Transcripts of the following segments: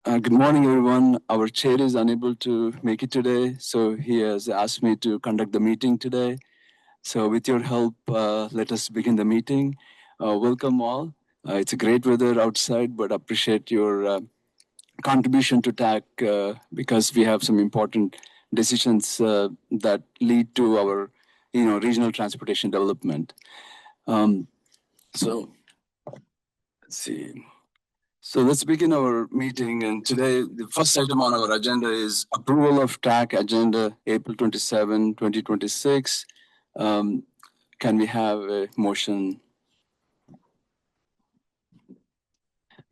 Good morning, everyone. Our chair is unable to make it today, so he has asked me to conduct the meeting today. So, with your help, let us begin the meeting. Welcome all. It's a great weather outside, but appreciate your contribution to TAC because we have some important decisions that lead to our, regional transportation development. So, let's see. So let's begin our meeting. And today, the first item on our agenda is approval of TAC agenda April 27, 2026. Can we have a motion?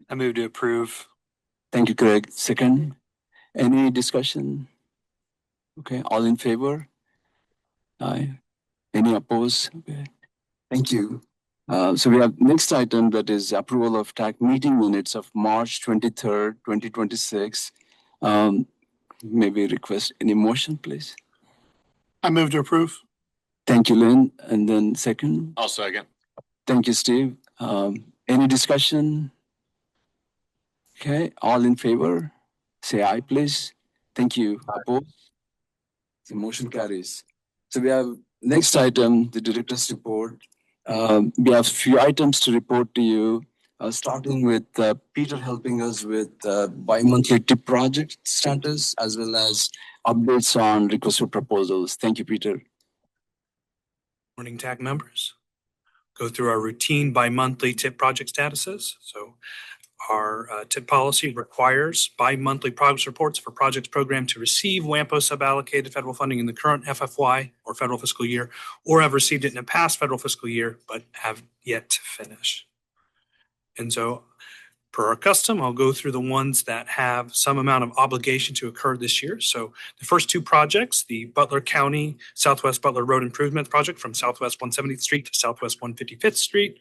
I move to approve. Thank you, Craig. Second, any discussion? Okay, all in favor? Aye. Any opposed? Okay, thank you. So we have next item that is approval of TAC meeting minutes of March 23rd, 2026. Maybe request any motion, please. I move to approve. Thank you, Lynn. And then second. I'll second. Thank you, Steve. Any discussion? Okay, all in favor? Say aye, please. Thank you. Opposed? The motion carries. So we have next item, the director's report. We have few items to report to you, starting with Peter helping us with bi-monthly tip project status, as well as updates on request for proposals. Thank you, Peter. Morning, TAC members. Go through our routine bi-monthly tip project statuses. So our tip policy requires bi-monthly progress reports for projects programmed to receive WAMPO suballocated federal funding in the current FFY or federal fiscal year, or have received it in a past federal fiscal year, but have yet to finish. And so per our custom, I'll go through the ones that have some amount of obligation to occur this year. So the first two projects, the Butler County Southwest Butler Road Improvement Project from Southwest 170th Street to Southwest 155th Street.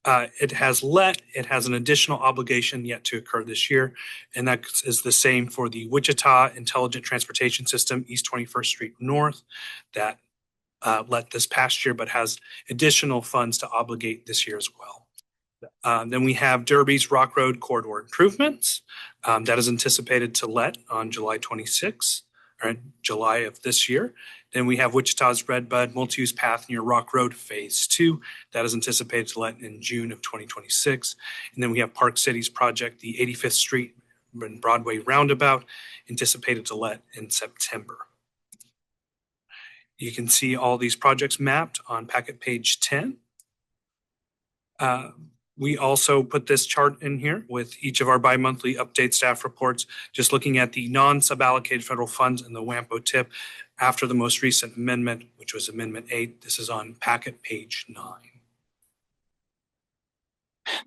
It has an additional obligation yet to occur this year, and that is the same for the Wichita Intelligent Transportation System, East 21st Street North, that let this past year, but has additional funds to obligate this year as well. Then we have Derby's Rock Road Corridor Improvements. That is anticipated to let on July 26th, or July of this year. Then we have Wichita's Redbud Multi-Use Path near Rock Road Phase 2. That is anticipated to let in June of 2026. And then we have Park City's project, the 85th Street and Broadway Roundabout, anticipated to let in September. You can see all these projects mapped on packet page 10. We also put this chart in here with each of our bi-monthly update staff reports, just looking at the non-suballocated federal funds and the WAMPO tip after the most recent amendment, which was Amendment 8. This is on packet page 9.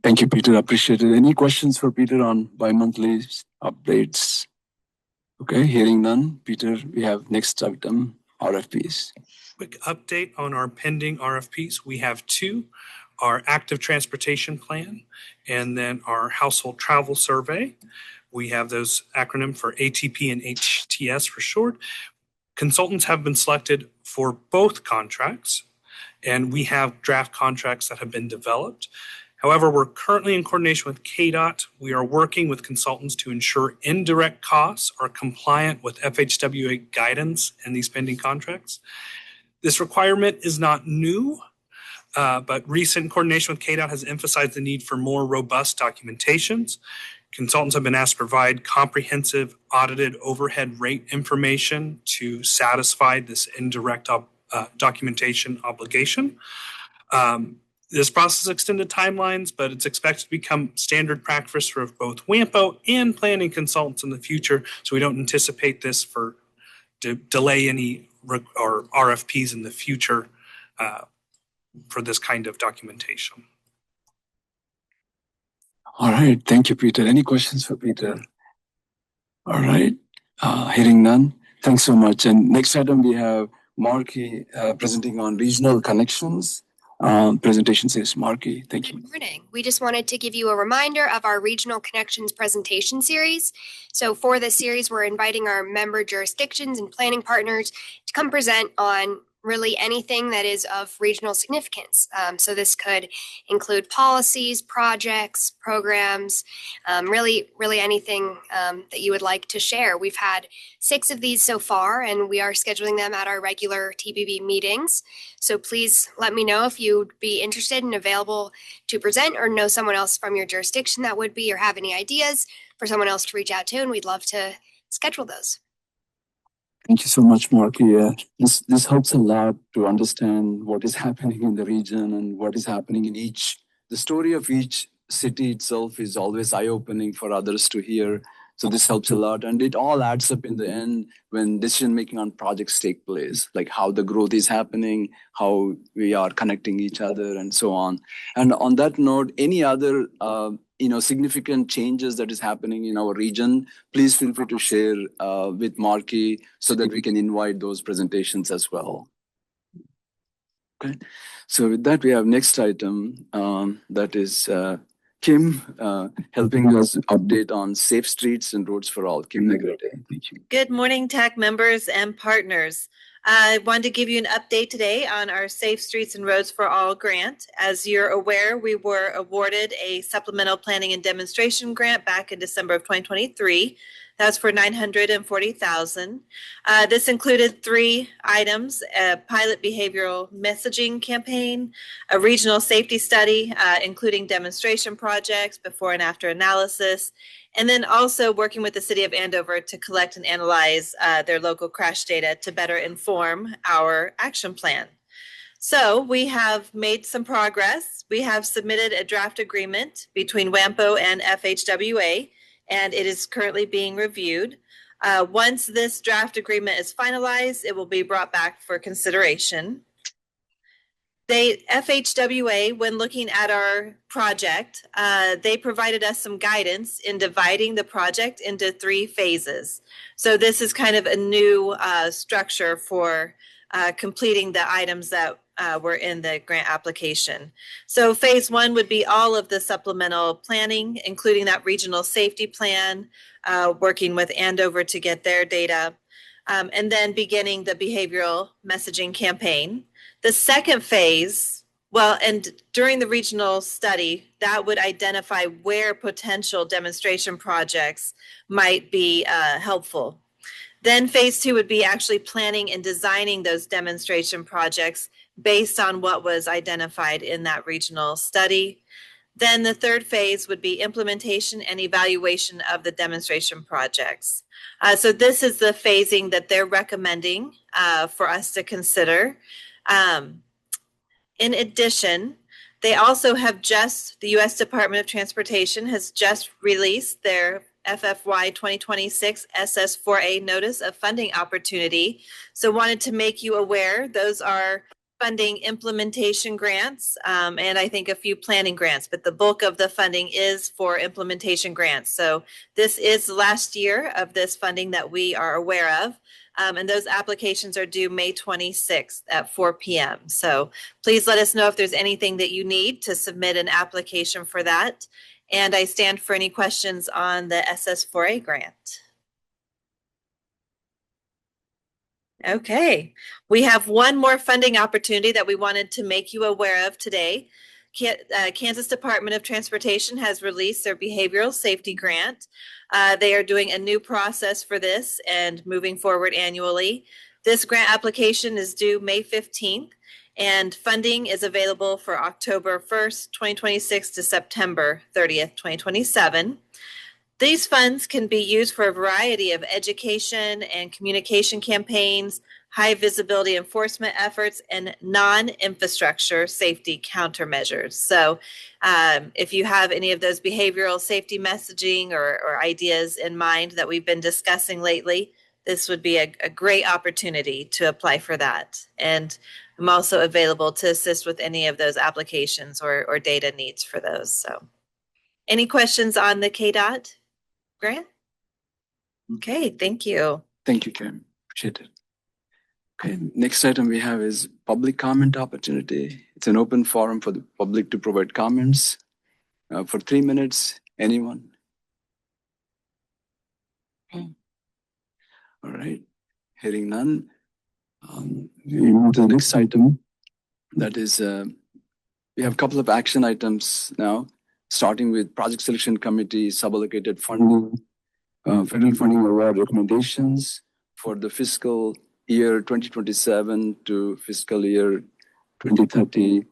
Thank you, Peter. Appreciate it. Any questions for Peter on bi-monthly updates? Okay, hearing none. Peter, we have next item, RFPs. Quick update on our pending RFPs. We have two. Our active transportation plan, and then our household travel survey. We have those acronym for ATP and HTS for short. Consultants have been selected for both contracts, and we have draft contracts that have been developed. However, we're currently in coordination with KDOT. We are working with consultants to ensure indirect costs are compliant with FHWA guidance in these pending contracts. This requirement is not new. But recent coordination with KDOT has emphasized the need for more robust documentations. Consultants have been asked to provide comprehensive audited overhead rate information to satisfy this indirect documentation obligation. This process extended timelines, but it's expected to become standard practice for both WAMPO and planning consultants in the future. So we don't anticipate this to delay any or RFPs in the future for this kind of documentation. All right. Thank you, Peter. Any questions for Peter? All right. Hearing none. Thanks so much. And next item, we have Marky presenting on regional connections. Presentation says Marky. Thank you. Good morning. We just wanted to give you a reminder of our Regional Connections presentation series. So for this series, we're inviting our member jurisdictions and planning partners to come present on really anything that is of regional significance. So this could include policies, projects, programs, really anything that you would like to share. We've had 6 of these so far, and we are scheduling them at our regular TBB meetings. So please let me know if you'd be interested and available to present, or know someone else from your jurisdiction that would be, or have any ideas for someone else to reach out to, and we'd love to schedule those. Thank you so much, Mark. Yeah, this helps a lot to understand what is happening in the region and what is happening in each. The story of each city itself is always eye-opening for others to hear. So this helps a lot, and it all adds up in the end when decision making on projects take place, like how the growth is happening, how we are connecting each other, and so on. And on that note, any other significant changes that is happening in our region, please feel free to share with Marky so that we can invite those presentations as well. Okay, so with that, we have next item that is Kim helping us update on safe streets and roads for all. Kim Negrete, thank you. Good morning, TAC members and partners. I wanted to give you an update today on our Safe Streets and Roads for All grant. As you're aware, we were awarded a supplemental planning and demonstration grant back in December of 2023. That's for $940,000. This included 3 items: a pilot behavioral messaging campaign, a regional safety study, including demonstration projects, before and after analysis, and then also working with the city of Andover to collect and analyze their local crash data to better inform our action plan. So we have made some progress. We have submitted a draft agreement between WAMPO and FHWA, and it is currently being reviewed. Once this draft agreement is finalized, it will be brought back for consideration. FHWA, when looking at our project, they provided us some guidance in dividing the project into 3 phases. So this is kind of a new structure for completing the items that were in the grant application. So phase 1 would be all of the supplemental planning, including that regional safety plan, working with Andover to get their data, and then beginning the behavioral messaging campaign. The second phase, and during the regional study, that would identify where potential demonstration projects might be helpful. Then phase 2 would be actually planning and designing those demonstration projects based on what was identified in that regional study. Then the third phase would be implementation and evaluation of the demonstration projects. So this is the phasing that they're recommending for us to consider. In addition, they also have the U.S. Department of Transportation has just released their FFY 2026 SS4A Notice of Funding Opportunity. So wanted to make you aware, those are funding implementation grants, and I think a few planning grants, but the bulk of the funding is for implementation grants. So this is the last year of this funding that we are aware of. And those applications are due May 26th at 4 p.m. So please let us know if there's anything that you need to submit an application for that. And I stand for any questions on the SS4A grant. Okay, we have one more funding opportunity that we wanted to make you aware of today. Kansas Department of Transportation has released their behavioral safety grant. They are doing a new process for this and moving forward annually. This grant application is due May 15th, and funding is available for October 1st, 2026 to September 30th, 2027. These funds can be used for a variety of education and communication campaigns, high visibility enforcement efforts, and non-infrastructure safety countermeasures. So if you have any of those behavioral safety messaging or ideas in mind that we've been discussing lately, this would be a great opportunity to apply for that. And I'm also available to assist with any of those applications or data needs for those. So any questions on the KDOT grant? Okay, thank you. Thank you, Kim. Appreciate it. Okay, next item we have is public comment opportunity. It's an open forum for the public to provide comments for 3 minutes. Anyone? Okay. All right. Hearing none. We move to the next item. That is, we have a couple of action items now, starting with project selection committee, suballocated funding, federal funding award recommendations for the fiscal year 2027 to fiscal year 2030.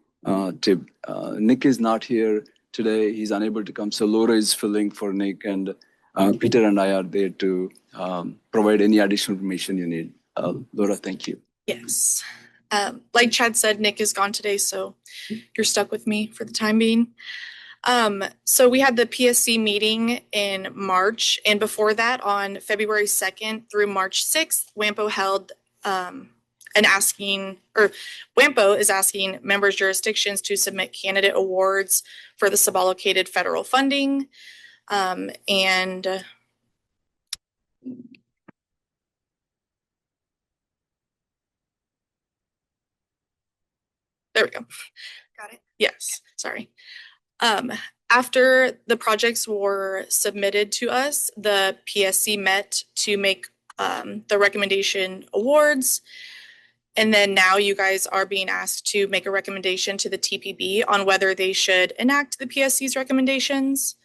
TIP. Nick is not here today. He's unable to come. So Laura is filling for Nick, and Peter and I are there to provide any additional information you need. Laura, thank you. Yes. Like Chad said, Nick is gone today, so you're stuck with me for the time being. So we had the PSC meeting in March, and before that, on February 2nd through March 6th, WAMPO held WAMPO is asking members' jurisdictions to submit candidate awards for the suballocated federal funding. There we go. Got it. Yes, sorry. After the projects were submitted to us, the PSC met to make the recommendation awards. And then now you guys are being asked to make a recommendation to the TPB on whether they should enact the PSC's recommendations.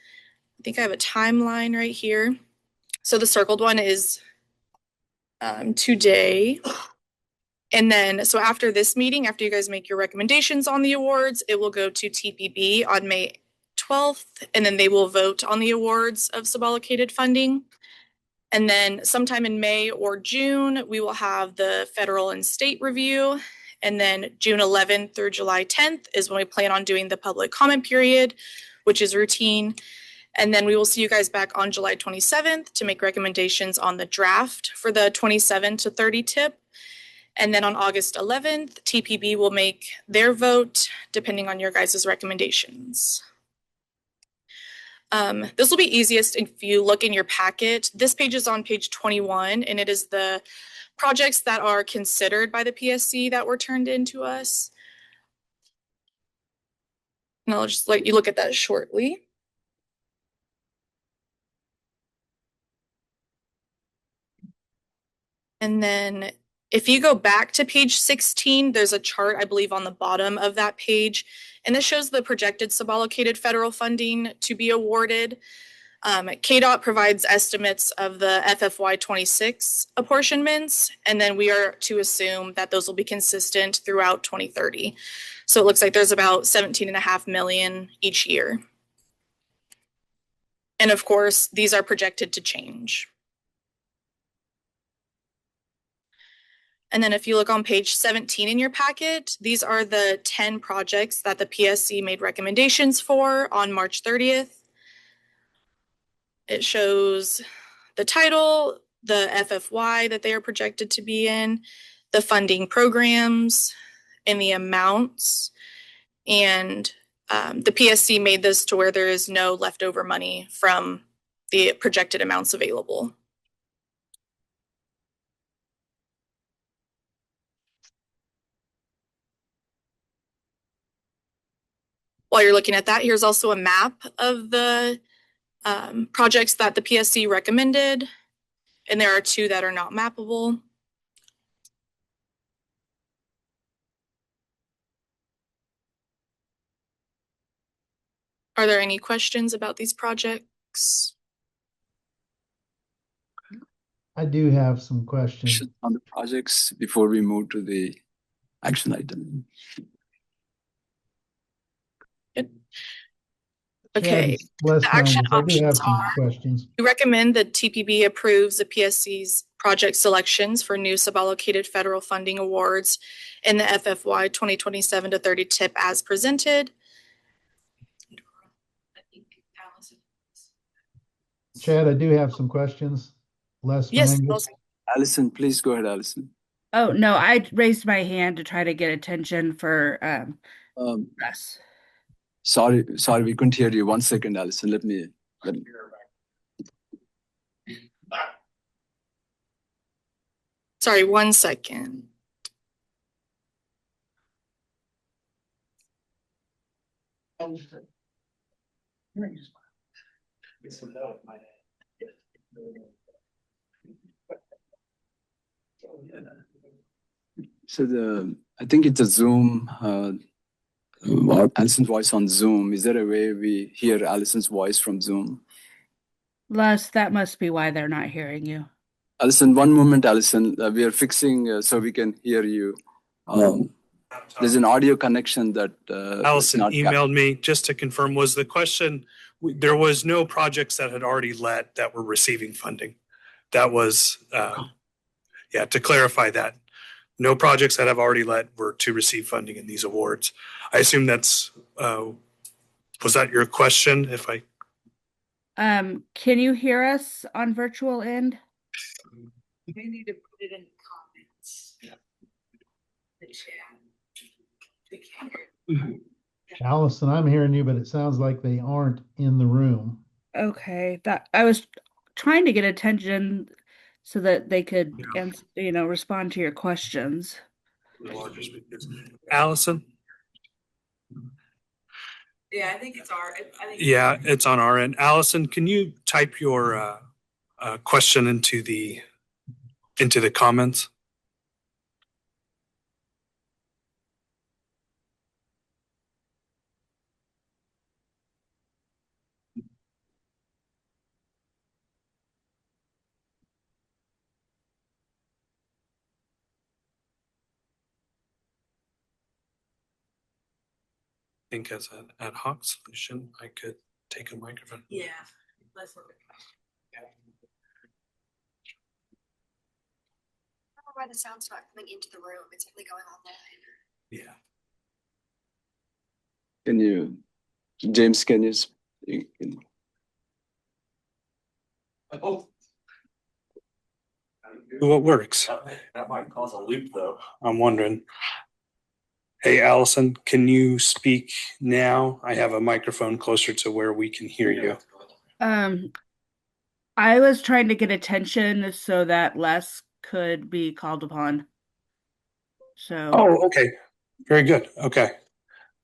I think I have a timeline right here. So the circled one is today. And then, so after this meeting, after you guys make your recommendations on the awards, it will go to TPB on May 12th, and then they will vote on the awards of suballocated funding. And then sometime in May or June, we will have the federal and state review. And then June 11th through July 10th is when we plan on doing the public comment period, which is routine. And then we will see you guys back on July 27th to make recommendations on the draft for the 27 to 30 tip. And then on August 11th, TPB will make their vote depending on your guys' recommendations. This will be easiest if you look in your packet. This page is on page 21, and it is the projects that are considered by the PSC that were turned into us. And I'll just let you look at that shortly. And then if you go back to page 16, there's a chart, I believe, on the bottom of that page. And this shows the projected suballocated federal funding to be awarded. KDOT provides estimates of the FFY 26 apportionments, and then we are to assume that those will be consistent throughout 2030. So it looks like there's about 17.5 million each year. And of course, these are projected to change. And then if you look on page 17 in your packet, these are the 10 projects that the PSC made recommendations for on March 30th. It shows the title, the FFY that they are projected to be in, the funding programs, and the amounts. And the PSC made this to where there is no leftover money from the projected amounts available. While you're looking at that, here's also a map of the projects that the PSC recommended, and there are 2 that are not mappable. Are there any questions about these projects? I do have some questions. On the projects before we move to the action item. Okay, Less the action I do have options some are: questions. we recommend that TPB approves the PSC's project selections for new suballocated federal funding awards in the FFY 2027 to 30 tip as presented. Chad, I do have some questions. Yes, Allison, please go ahead, Allison. Oh, no, I raised my hand to try to get attention for us. Sorry, we couldn't hear you. 1 second, Allison. Let me. Sorry, 1 second. I think it's a Zoom, Allison's voice on Zoom. Is there a way we hear Allison's voice from Zoom? Les, that must be why they're not hearing you. Allison, one moment, Allison. We are fixing so we can hear you. There's an audio connection that Allison not emailed me just to confirm, was the question, there was no projects that had already let that were receiving funding. That was, yeah, to clarify that. No projects that have already let were to receive funding in these awards. I assume that's, was that your question? If I, Can you hear us on virtual end? They need to put it in the comments. The chat. They can't hear. Allison, I'm hearing you, but it sounds like they aren't in the room. Okay, that I was trying to get attention so that they could answer, respond to your questions. Allison? Yeah, I think it's our. I think Yeah, it's on our end. Allison, can you type your question into the comments? I think as an ad hoc solution, I could take a microphone. Yeah. Let's look at I don't know why the sound's not coming into the room. It's only going online. Yeah. Can you, James? Can you? What works? That might cause a loop though. I'm wondering. Hey, Allison, can you speak now? I have a microphone closer to where we can hear you. I was trying to get attention so that Les could be called upon. So. Oh, okay. Very good. Okay.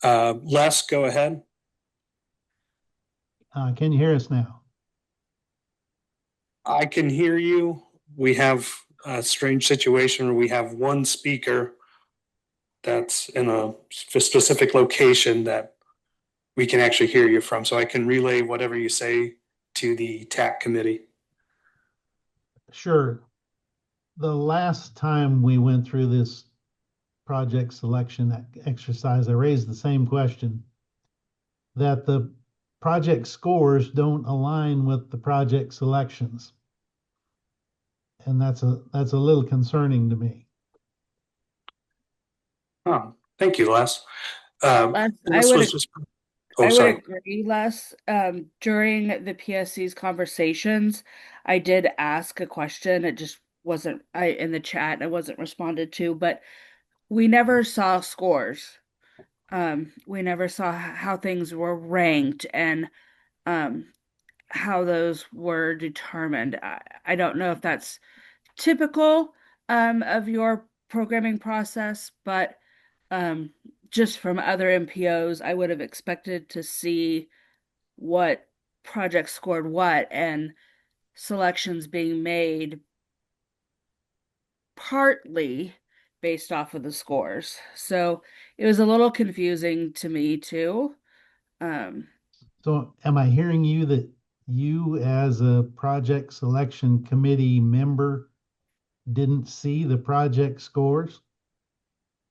Les, go ahead. Can you hear us now? I can hear you. We have a strange situation where we have one speaker that's in a specific location that we can actually hear you from. So I can relay whatever you say to the TAC committee. Sure. The last time we went through this project selection exercise, I raised the same question, that the project scores don't align with the project selections. And that's a little concerning to me. Oh, thank you, Les. Les, this was just. Oh, I would sorry. agree, Les. During the PSC's conversations, I did ask a question. It just wasn't in the chat. It wasn't responded to, but we never saw scores. We never saw how things were ranked and how those were determined. I don't know if that's typical of your programming process, but just from other MPOs, I would have expected to see what projects scored what and selections being made partly based off of the scores. So it was a little confusing to me too. So am I hearing you that you as a project selection committee member didn't see the project scores?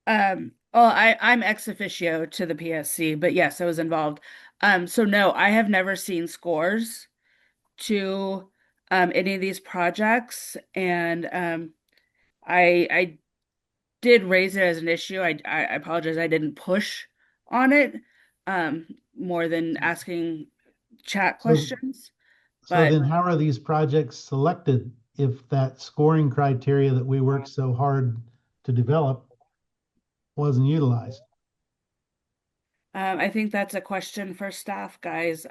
Well, I'm ex officio to the PSC, but yes, I was involved. So no, I have never seen scores to any of these projects, and I did raise it as an issue. I apologize, I didn't push on it more than asking chat questions. So But then how are these projects selected if that scoring criteria that we worked so hard to develop wasn't utilized? I think that's a question for staff, guys.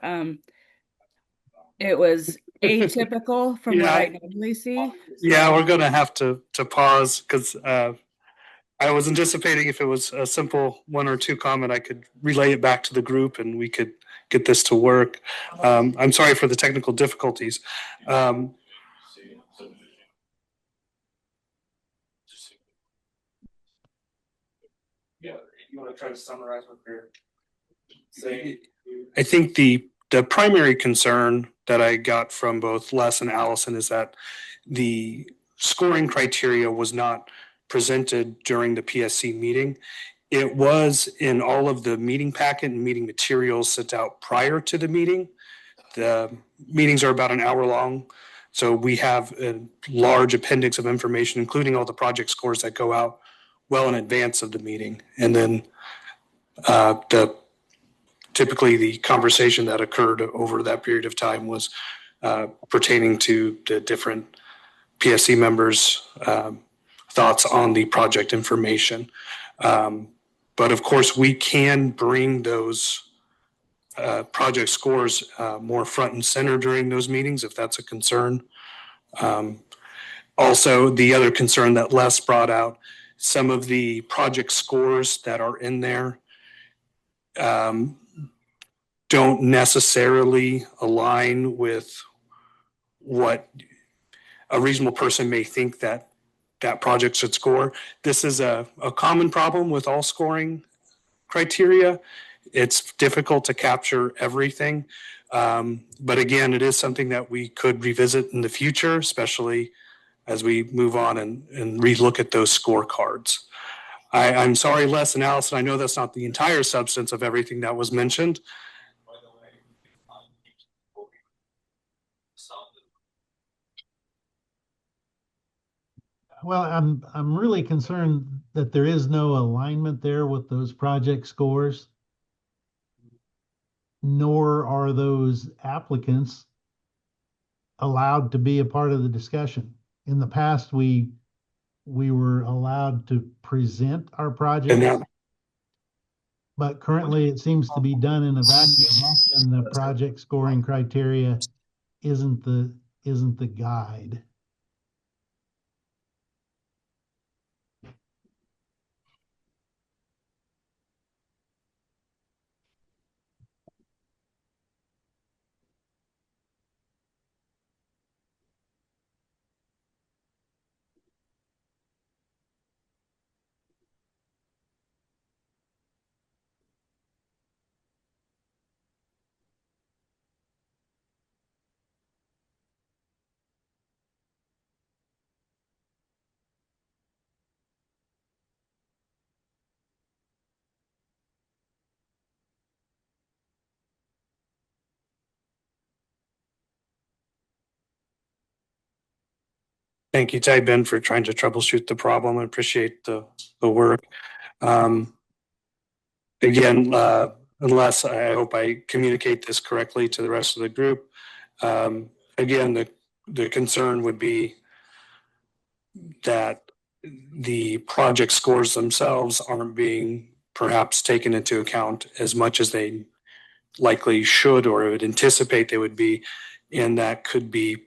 It was atypical from what I normally see. Yeah, we're going to have to pause because I was anticipating if it was a simple one or two comment, I could relay it back to the group and we could get this to work. I'm sorry for the technical difficulties. you want to try to summarize what they're saying? I think the primary concern that I got from both Les and Allison is that the scoring criteria was not presented during the PSC meeting. It was in all of the meeting packet and meeting materials sent out prior to the meeting. The meetings are about an hour long, so we have a large appendix of information, including all the project scores that go out well in advance of the meeting. And then typically the conversation that occurred over that period of time was pertaining to the different PSC members' thoughts on the project information. But of course, we can bring those project scores more front and center during those meetings if that's a concern. Also, the other concern that Les brought out, some of the project scores that are in there don't necessarily align with what a reasonable person may think that project should score. This is a common problem with all scoring criteria. It's difficult to capture everything. But again, it is something that we could revisit in the future, especially as we move on and relook at those scorecards. I'm sorry, Les and Allison, I know that's not the entire substance of everything that was mentioned. Well, I'm really concerned that there is no alignment there with those project scores, nor are those applicants allowed to be a part of the discussion. In the past, we were allowed to present our projects, but currently it seems to be done in a vacuum, and the project scoring criteria isn't the guide. Thank you, Ty Ben, for trying to troubleshoot the problem. I appreciate the work. Again, unless I hope I communicate this correctly to the rest of the group. Again, the concern would be that the project scores themselves aren't being perhaps taken into account as much as they likely should or would anticipate they would be, and that could be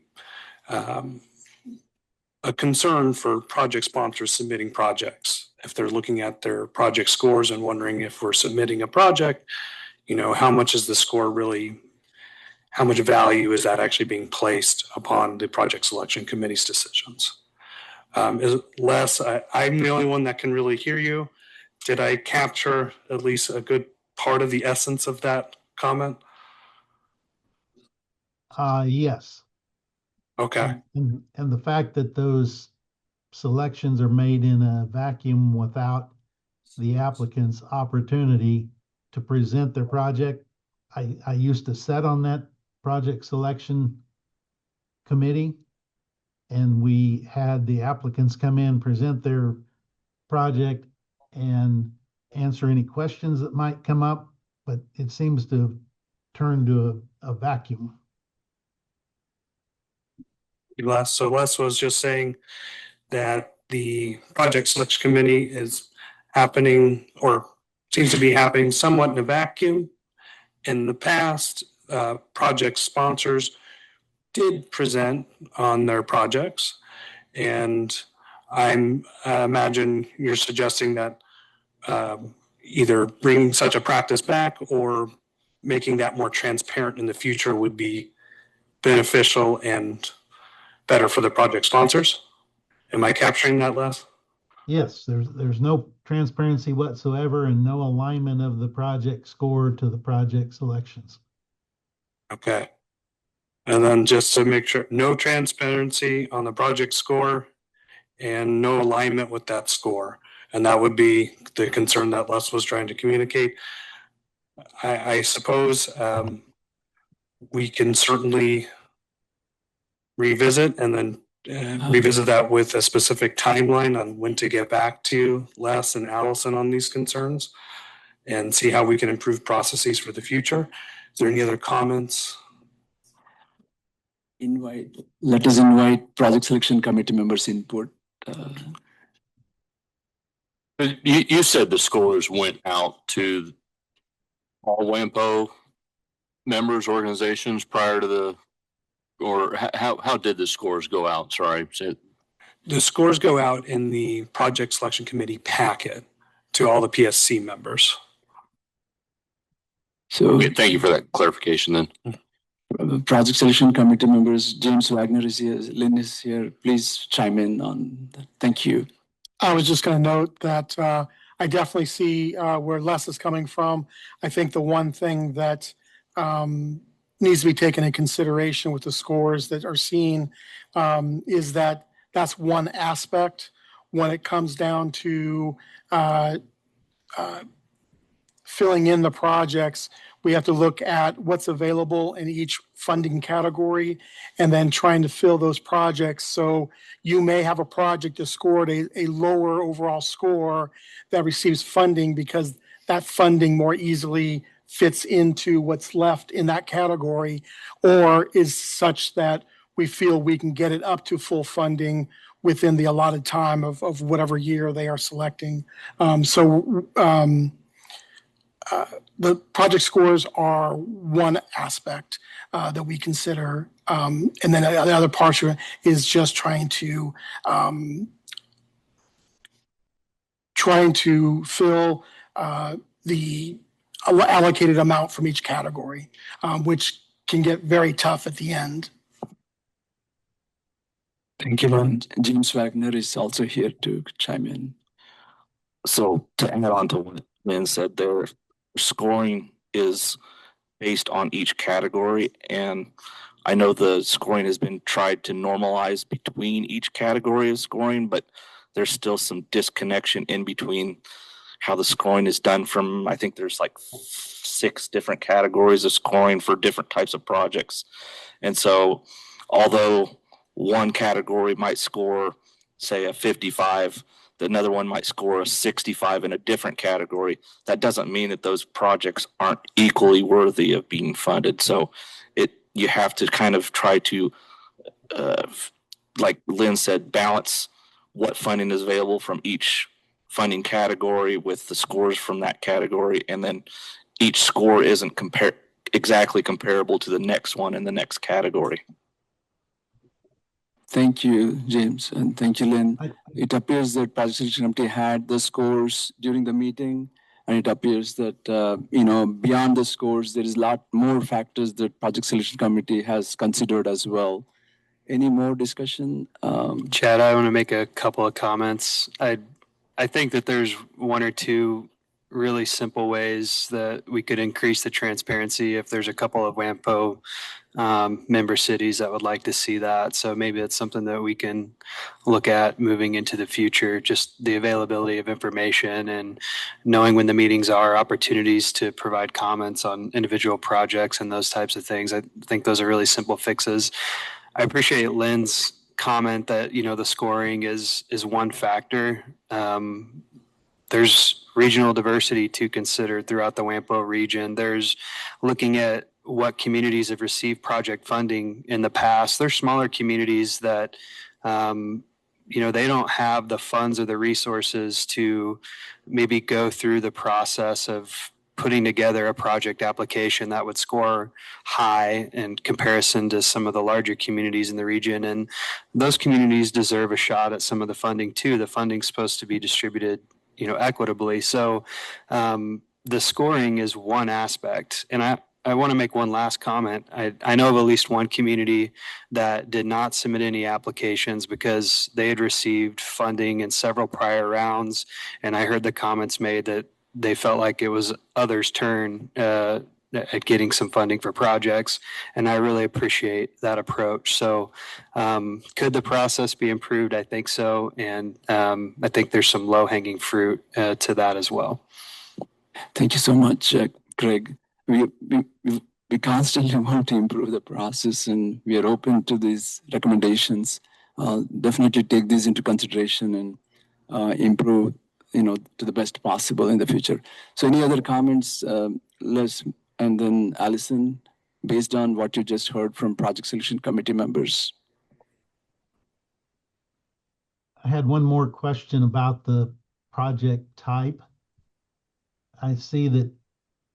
a concern for project sponsors submitting projects. If they're looking at their project scores and wondering if we're submitting a project, how much is the score really, how much value is that actually being placed upon the project selection committee's decisions? Les, I'm the only one that can really hear you. Did I capture at least a good part of the essence of that comment? Yes. Okay. And the fact that those selections are made in a vacuum without the applicant's opportunity to present their project. I used to sit on that project selection committee, and we had the applicants come in, present their project, and answer any questions that might come up, but it seems to turn to a vacuum. Les, so Les was just saying that the project selection committee is happening or seems to be happening somewhat in a vacuum. In the past, project sponsors did present on their projects, and I imagine you're suggesting that either bringing such a practice back or making that more transparent in the future would be beneficial and better for the project sponsors. Am I capturing that, Les? Yes, there's no transparency whatsoever and no alignment of the project score to the project selections. Okay. And then just to make sure, no transparency on the project score and no alignment with that score. And that would be the concern that Les was trying to communicate. I suppose we can certainly revisit and then revisit that with a specific timeline on when to get back to Les and Allison on these concerns and see how we can improve processes for the future. Is there any other comments? Let us invite project selection committee members input. You said the scores went out to all WAMPO members, organizations prior to the, or how did the scores go out? Sorry. The scores go out in the project selection committee packet to all the PSC members. So Okay, thank you for that clarification then. project selection committee members, James Wagner is here, Lynn is here. Please chime in on that. Thank you. I was just going to note that I definitely see where Les is coming from. I think the one thing that needs to be taken in consideration with the scores that are seen is that that's one aspect when it comes down to filling in the projects. We have to look at what's available in each funding category and then trying to fill those projects. So you may have a project that scored a lower overall score that receives funding because that funding more easily fits into what's left in that category, or is such that we feel we can get it up to full funding within the allotted time of whatever year they are selecting. The project scores are one aspect that we consider. And then the other portion is just trying to fill the allocated amount from each category, which can get very tough at the end. Thank you, Lynn. James Wagner is also here to chime in. So to add on to what Lynn said, their scoring is based on each category. And I know the scoring has been tried to normalize between each category of scoring, but there's still some disconnection in between how the scoring is done from, I think there's like 6 different categories of scoring for different types of projects. And so although one category might score, say, a 55, another one might score a 65 in a different category, that doesn't mean that those projects aren't equally worthy of being funded. So you have to kind of try to, like Lynn said, balance what funding is available from each funding category with the scores from that category, and then each score isn't exactly comparable to the next one in the next category. Thank you, James, and thank you, Lynn. It appears that project selection committee had the scores during the meeting, and it appears that beyond the scores, there is a lot more factors that project selection committee has considered as well. Any more discussion? Chad, I want to make a couple of comments. I think that there's one or two really simple ways that we could increase the transparency if there's a couple of WAMPO member cities that would like to see that. So maybe it's something that we can look at moving into the future, just the availability of information and knowing when the meetings are, opportunities to provide comments on individual projects and those types of things. I think those are really simple fixes. I appreciate Lynn's comment that, the scoring is one factor. There's regional diversity to consider throughout the WAMPO region. There's looking at what communities have received project funding in the past. There's smaller communities that, they don't have the funds or the resources to maybe go through the process of putting together a project application that would score high in comparison to some of the larger communities in the region. And those communities deserve a shot at some of the funding too. The funding's supposed to be distributed, equitably. So the scoring is one aspect. And I I want to make one last comment. I know of at least one community that did not submit any applications because they had received funding in several prior rounds. And I heard the comments made that they felt like it was others' turn at getting some funding for projects. And I really appreciate that approach. So could the process be improved? I think so. And I think there's some low hanging fruit to that as well. Thank you so much, Craig. We constantly want to improve the process, and we are open to these recommendations. Definitely take these into consideration and improve, to the best possible in the future. So, any other comments, Les, and then Allison, based on what you just heard from Project Selection Committee members? I had one more question about the project type. I see that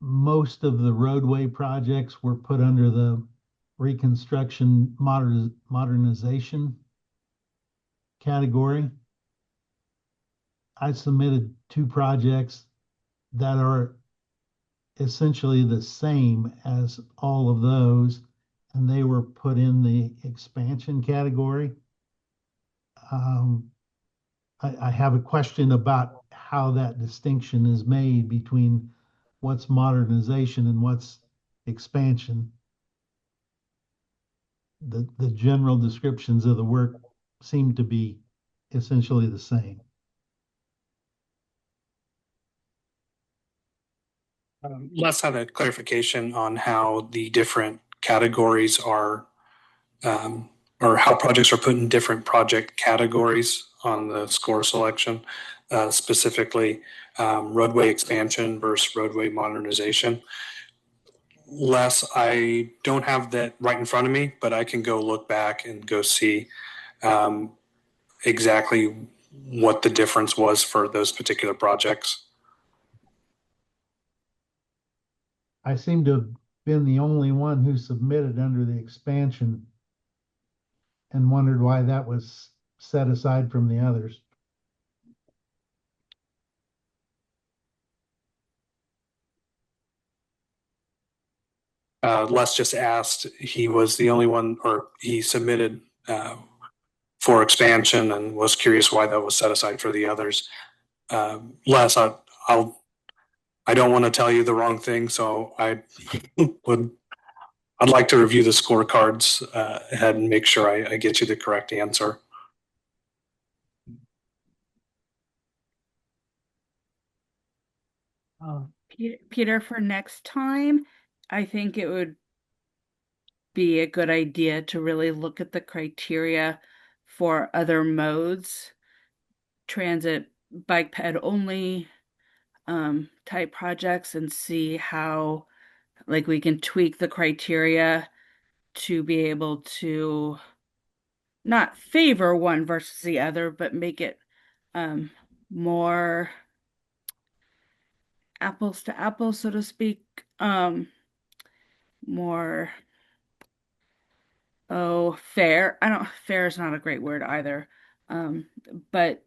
most of the roadway projects were put under the reconstruction modernization category. I submitted 2 projects that are essentially the same as all of those, and they were put in the expansion category. I have a question about how that distinction is made between what's modernization and what's expansion. The general descriptions of the work seem to be essentially the same. Les had a clarification on how the different categories are, or how projects are put in different project categories on the score selection, specifically roadway expansion versus roadway modernization. Les, I don't have that right in front of me, but I can go look back and go see exactly what the difference was for those particular projects. I seem to have been the only one who submitted under the expansion and wondered why that was set aside from the others. Les just asked, he was the only one, or he submitted for expansion and was curious why that was set aside for the others. Les, I don't want to tell you the wrong thing, so I'd like to review the scorecards ahead and make sure I get you the correct answer. Peter, for next time, I think it would be a good idea to really look at the criteria for other modes, transit, bike ped only type projects, and see how like we can tweak the criteria to be able to not favor one versus the other, but make it more apples to apples, so to speak. More fair. Fair is not a great word either. But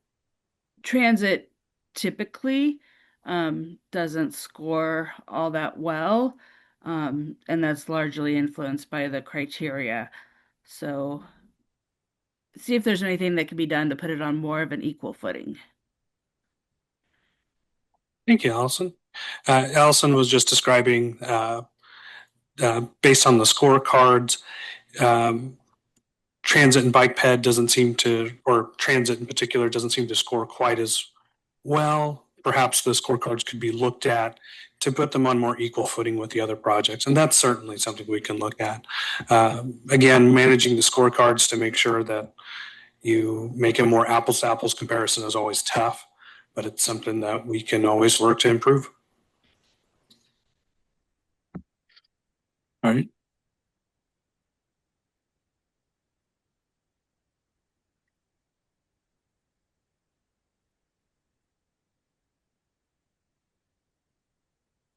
transit typically doesn't score all that well. And that's largely influenced by the criteria. So see if there's anything that can be done to put it on more of an equal footing. Thank you, Allison. Allison was just describing, based on the scorecards, transit and bike ped doesn't seem to, or transit in particular, doesn't seem to score quite as well. Perhaps the scorecards could be looked at to put them on more equal footing with the other projects. And that's certainly something we can look at. Again, managing the scorecards to make sure that you make a more apples to apples comparison is always tough, but it's something that we can always work to improve. All right.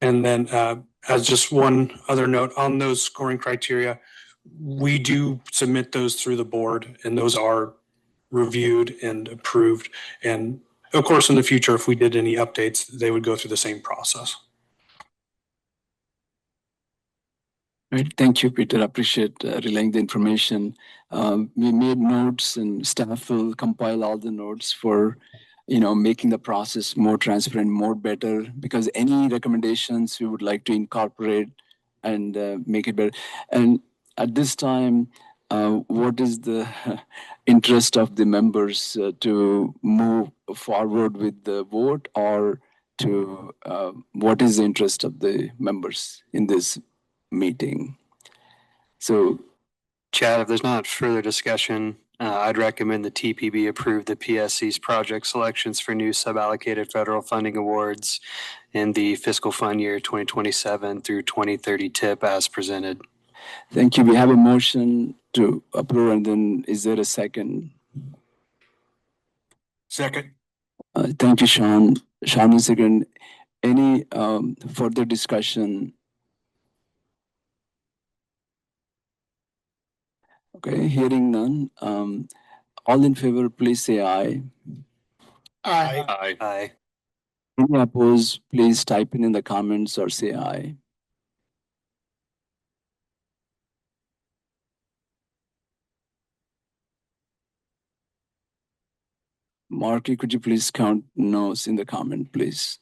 And then as just one other note on those scoring criteria, we do submit those through the board, and those are reviewed and approved. And of course, in the future, if we did any updates, they would go through the same process. Right. Thank you, Peter. Appreciate relaying the information. We made notes, and staff will compile all the notes for, making the process more transparent, more better. Because any recommendations we would like to incorporate and make it better. And at this time, what is the interest of the members to move forward with the vote, or to what is the interest of the members in this meeting? So, Chad, if there's not further discussion, I'd recommend the TPB approve the PSC's project selections for new suballocated federal funding awards in the fiscal fund year 2027 through 2030 TIP as presented. thank you. We have a motion to approve, and then is there a second? Second. Thank you, Sean. Sean is second. Any further discussion? Okay, hearing none. All in favor, please say aye. Aye. Aye. Any opposed, please type in the comments or say aye. Marky, could you please count no's in the comment, please?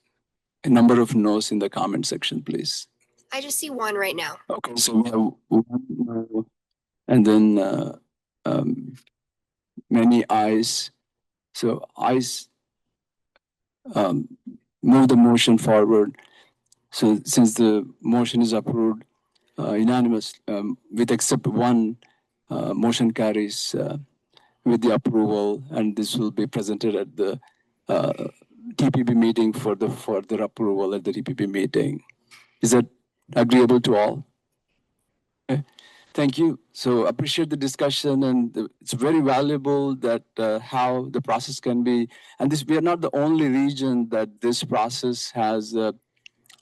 A number of no's in the comment section, please. I just see one right now. Okay, so we have one no, and then many ayes. So ayes move the motion forward. So since the motion is approved unanimous, with except one, motion carries with the approval, and this will be presented at the TPP meeting for the further approval at the TPP meeting. Is that agreeable to all? Okay. Thank you. So appreciate the discussion, and it's very valuable that how the process can be. And this, we are not the only region that this process has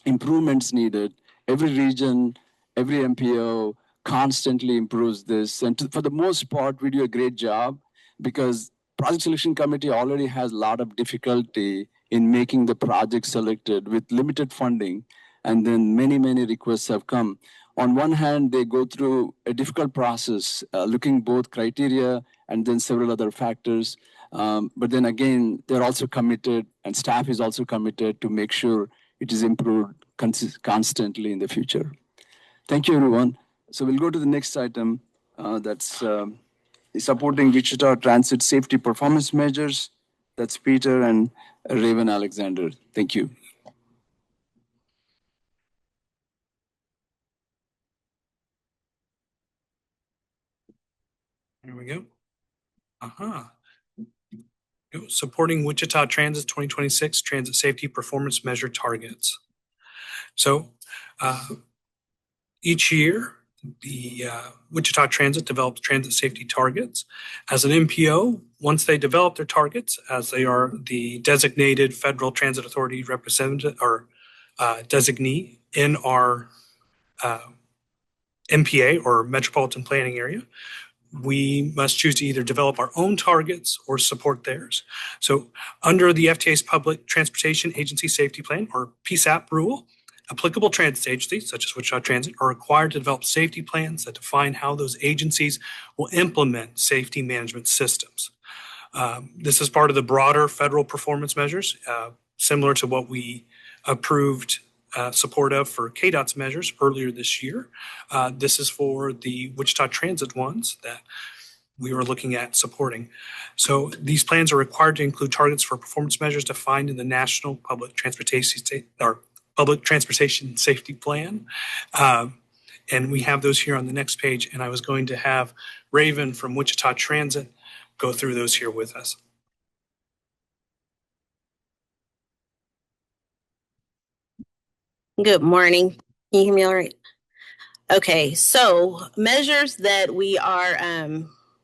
improvements needed. Every region, every MPO constantly improves this, and for the most part, we do a great job because project selection committee already has a lot of difficulty in making the project selected with limited funding, and then many requests have come. On one hand, they go through a difficult process, looking both criteria and then several other factors. But then again, they're also committed, and staff is also committed to make sure it is improved constantly in the future. Thank you, everyone. So we'll go to the next item. That's supporting Wichita Transit Safety Performance Measures. That's Peter and Raven Alexander. Thank you. Here we go. Supporting Wichita Transit's 2026 Transit Safety Performance Measure Targets. So each year, the Wichita Transit develops transit safety targets. As an MPO, once they develop their targets, as they are the designated Federal Transit Authority representative or designee in our MPA or Metropolitan Planning Area, we must choose to either develop our own targets or support theirs. So under the FTA's Public Transportation Agency Safety Plan, or PSAP rule, applicable transit agencies, such as Wichita Transit, are required to develop safety plans that define how those agencies will implement safety management systems. This is part of the broader federal performance measures, similar to what we approved support of for KDOT's measures earlier this year. This is for the Wichita Transit ones that we were looking at supporting. So these plans are required to include targets for performance measures defined in the National Public Transportation Safety Plan. And we have those here on the next page. And I was going to have Raven from Wichita Transit go through those here with us. Good morning. Can you hear me all right? Okay, so measures that we are,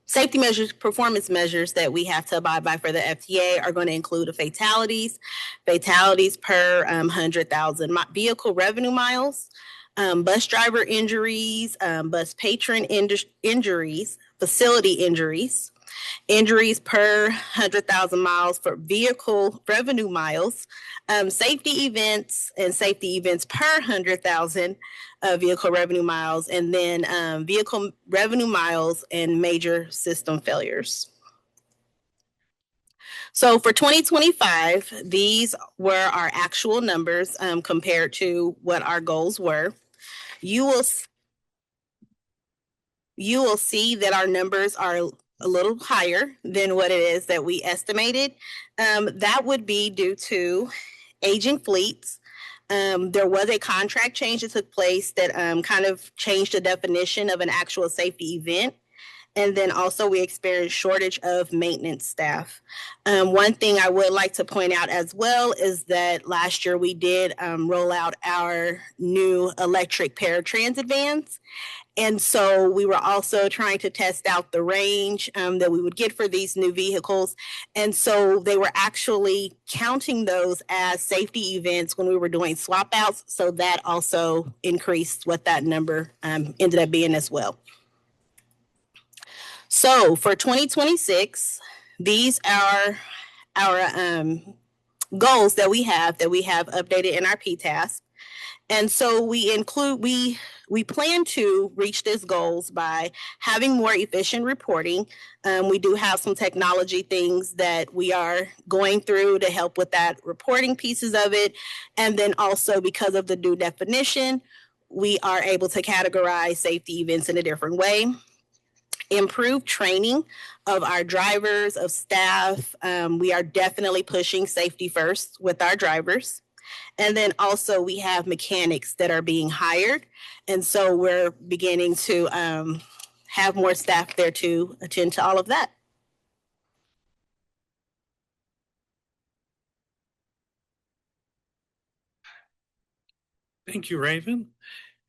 safety measures, performance measures that we have to abide by for the FTA are going to include fatalities per 100,000 vehicle revenue miles, bus driver injuries, bus patron injuries, facility injuries, injuries per 100,000 miles for vehicle revenue miles, safety events and safety events per 100,000 vehicle revenue miles, and then vehicle revenue miles and major system failures. So for 2025, these were our actual numbers compared to what our goals were. You will see that our numbers are a little higher than what it is that we estimated. That would be due to aging fleets. There was a contract change that took place that kind of changed the definition of an actual safety event. And then also we experienced shortage of maintenance staff. One thing I would like to point out as well is that last year we did roll out our new electric paratransit vans. And so we were also trying to test out the range that we would get for these new vehicles. And so they were actually counting those as safety events when we were doing swap outs. So that also increased what that number ended up being as well. So for 2026, these are our goals that we have updated in our PTAS. And so we plan to reach these goals by having more efficient reporting. We do have some technology things that we are going through to help with that reporting pieces of it. And then also because of the new definition, we are able to categorize safety events in a different way. Improve training of our drivers, of staff. We are definitely pushing safety first with our drivers. And then also we have mechanics that are being hired. And so we're beginning to have more staff there to attend to all of that. Thank you, Raven.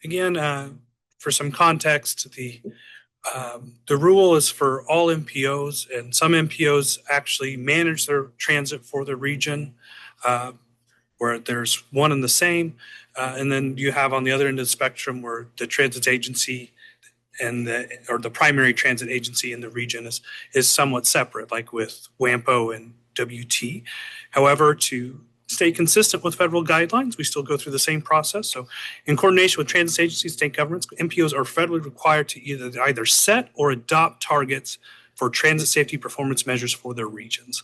Again, for some context, the rule is for all MPOs, and some MPOs actually manage their transit for the region, where there's one and the same. And then you have on the other end of the spectrum where the transit agency and the primary transit agency in the region is somewhat separate, like with WAMPO and WT. However, to stay consistent with federal guidelines, we still go through the same process. So in coordination with transit agencies, state governments, MPOs are federally required to either set or adopt targets for transit safety performance measures for their regions.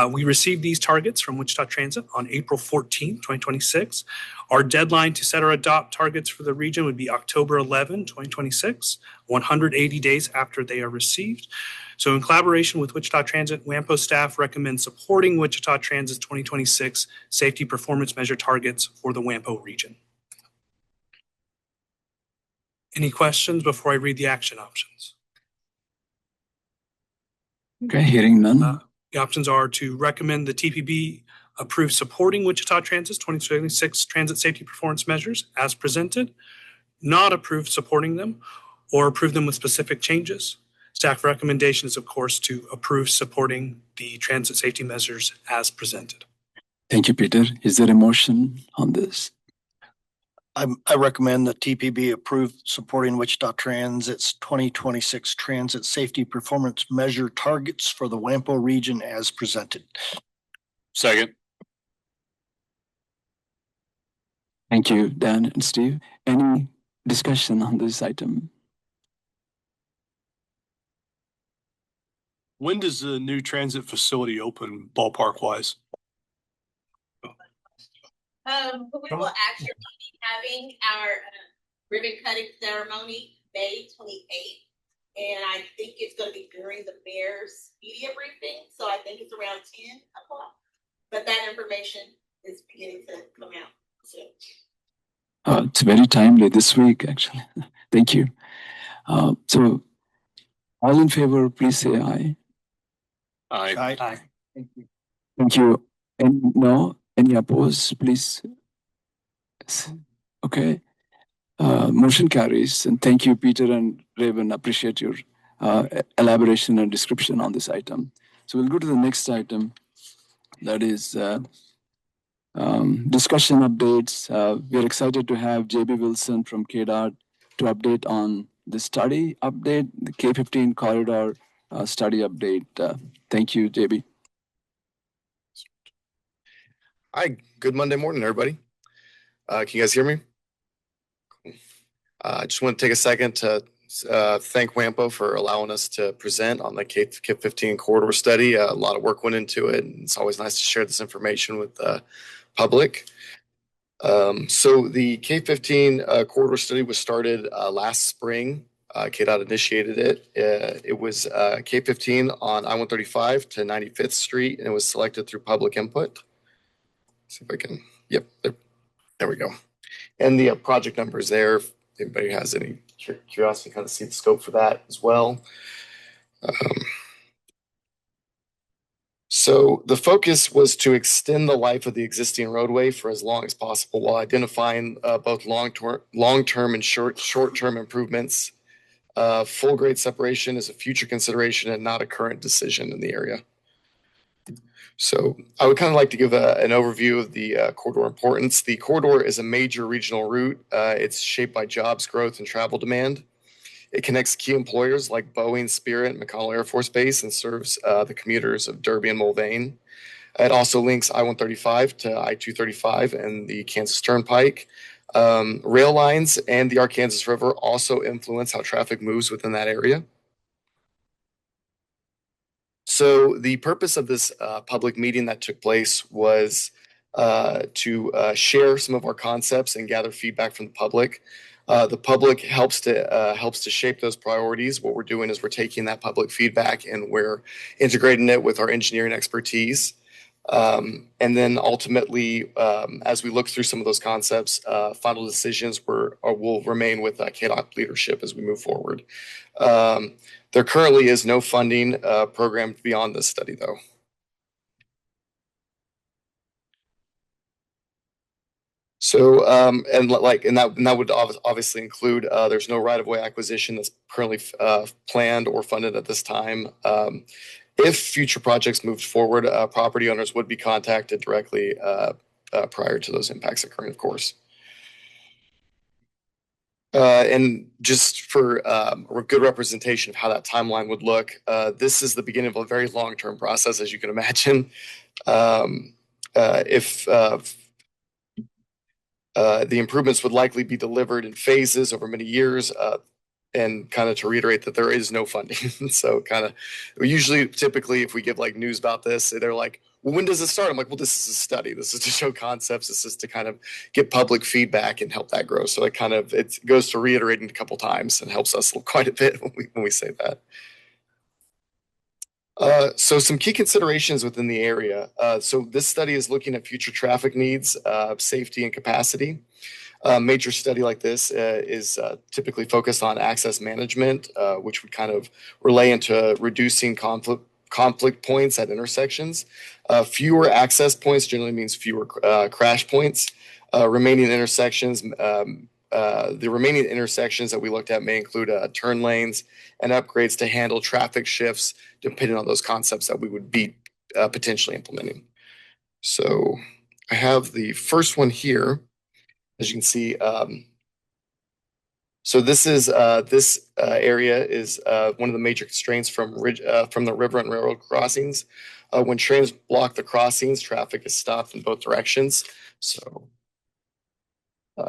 We received these targets from Wichita Transit on April 14, 2026. Our deadline to set or adopt targets for the region would be October 11, 2026, 180 days after they are received. So in collaboration with Wichita Transit, WAMPO staff recommend supporting Wichita Transit's 2026 safety performance measure targets for the WAMPO region. Any questions before I read the action options? Okay, hearing none. The options are to recommend the TPB approve supporting Wichita Transit's 2026 transit safety performance measures as presented, not approve supporting them, or approve them with specific changes. Staff recommendation is, of course, to approve supporting the transit safety measures as presented. Thank you, Peter. Is there a motion on this? I recommend that TPB approve supporting Wichita Transit's 2026 transit safety performance measure targets for the WAMPO region as presented. Second. Thank you, Dan and Steve. Any discussion on this item? When does the new transit facility open ballpark wise? We will actually be having our ribbon cutting ceremony May 28th. And I think it's going to be during the mayor's media briefing. So I think it's around 10 o'clock. But that information is beginning to come out soon. It's very timely this week, actually. Thank you. So all in favor, please say aye. Aye. Aye. Thank you. Thank you. And no, any opposed, please? Okay. Motion carries. And thank you, Peter and Raven. Appreciate your elaboration and description on this item. So we'll go to the next item. That is discussion updates. We're excited to have JB Wilson from KDOT to update on the study update, the K-15 corridor study update. Thank you, JB. Hi, good Monday morning, everybody. Can you guys hear me? I just want to take a second to thank WAMPO for allowing us to present on the KIP 15 corridor study. A lot of work went into it, and it's always nice to share this information with the public. So the K-15 corridor study was started last spring. KDOT initiated it. It was K-15 on I-135 to 95th Street, and it was selected through public input. See if I can, yep, there we go. And the project numbers there, if anybody has any curiosity, kind of see the scope for that as well. So the focus was to extend the life of the existing roadway for as long as possible while identifying both long-term and short-term improvements. Full grade separation is a future consideration and not a current decision in the area. So I would kind of like to give an overview of the corridor importance. The corridor is a major regional route. It's shaped by jobs growth and travel demand. It connects key employers like Boeing, Spirit, and McConnell Air Force Base and serves the commuters of Derby and Mulvane. It also links I-135 to I-235 and the Kansas Turnpike. Rail lines and the Arkansas River also influence how traffic moves within that area. So the purpose of this public meeting that took place was to share some of our concepts and gather feedback from the public. The public helps to shape those priorities. What we're doing is we're taking that public feedback and we're integrating it with our engineering expertise. And then ultimately, as we look through some of those concepts, final decisions will remain with KDOT leadership as we move forward. There currently is no funding programmed beyond this study, though. So, and that would obviously include there's no right-of-way acquisition that's currently planned or funded at this time. If future projects moved forward, property owners would be contacted directly prior to those impacts occurring, of course. And just for a good representation of how that timeline would look, this is the beginning of a very long-term process, as you can imagine. The improvements would likely be delivered in phases over many years, and kind of to reiterate that there is no funding. So kind of, we usually, typically, if we give like news about this, they're like, well, when does it start? I'm like, well, this is a study. This is to show concepts. This is to kind of get public feedback and help that grow. So it goes to reiterating a couple times and helps us quite a bit when we say that. So some key considerations within the area. So this study is looking at future traffic needs, safety and capacity. A major study like this is typically focused on access management, which would kind of relay into reducing conflict points at intersections. Fewer access points generally means fewer crash points. The remaining intersections that we looked at may include turn lanes and upgrades to handle traffic shifts, depending on those concepts that we would be potentially implementing. So I have the first one here. As you can see, so this area is one of the major constraints from the river and railroad crossings. When trains block the crossings, traffic is stopped in both directions. So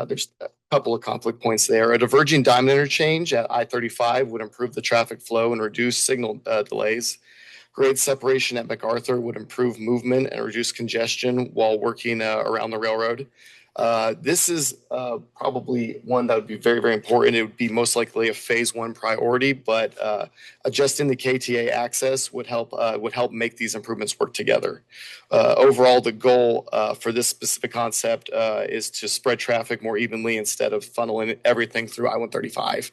there's a couple of conflict points there. A diverging diamond interchange at I-35 would improve the traffic flow and reduce signal delays. Grade separation at MacArthur would improve movement and reduce congestion while working around the railroad. This is probably one that would be very, very important. It would be most likely a phase one priority, but adjusting the KTA access would help make these improvements work together. Overall, the goal for this specific concept is to spread traffic more evenly instead of funneling everything through I-135.